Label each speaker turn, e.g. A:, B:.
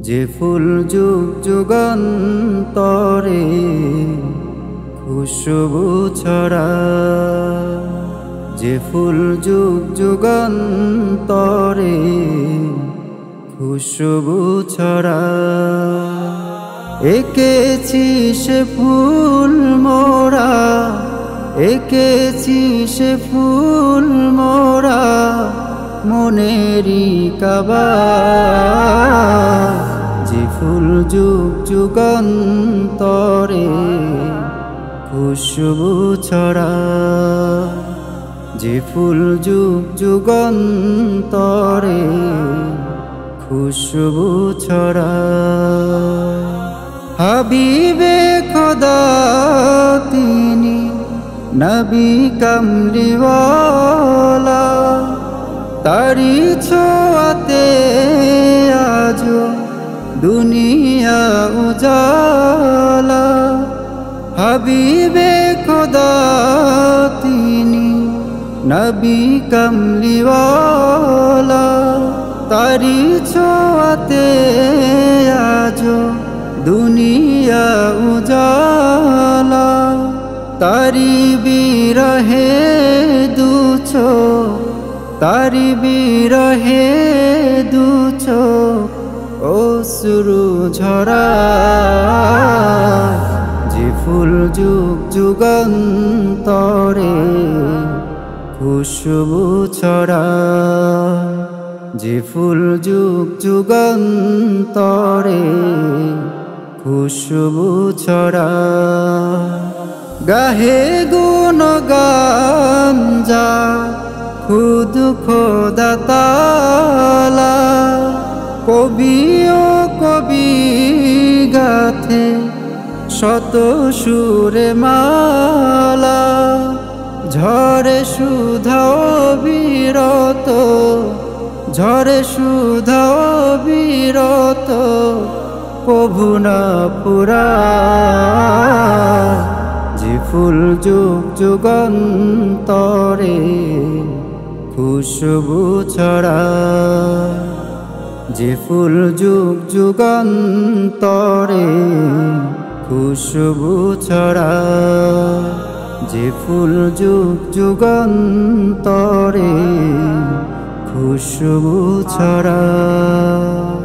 A: যে ফুল যুগ যুগান্তরে খুশবু ছড়ায়, যে ফুল যুগ যুগান্তরে খুশবু ছড়ায়। এঁকেছি সে ফুল মোরা, এঁকেছি সে ফুল মোরা মনেরই কাবা। যে ফুল যুগ যুগান্তরে খুশবু ছড়ায়, যে ফুল যুগ যুগান্তরে খুশবু ছড়ায়। হাবিবে খোদা তিনি নবী কামলিওয়ালা, তারি ছোঁয়াতে আজো দুনিয়া উজালা। হাবিবে খোদা তিনি নবী কামলিওয়ালা, তারি ছোঁয়াতে আজো দুনিয়া উজালা। তারি বিরহে দুচো, তারি বিরহে দুচো অশ্রু ঝরায়। যে ফুল যুগ যুগান্তরে খুশবু ছড়ায়, যে ফুল যুগ যুগান্তরে খুশবু ছড়ায়। গাহে গুণগান যা খুদ খোদা তাআলা, কবি ও কবি গাথে শত সুরে মালা। ঝরে সুধা অবিরত, ঝরে সুধা অবিরত কভু না ফুরায়। যে ফুল যুগ যুগান্তরে খুশবু ছড়ায়, যে ফুল যুগ যুগান্তরে খুশবু ছড়ায়, যে ফুল যুগ যুগান্তরে খুশবু ছড়ায়।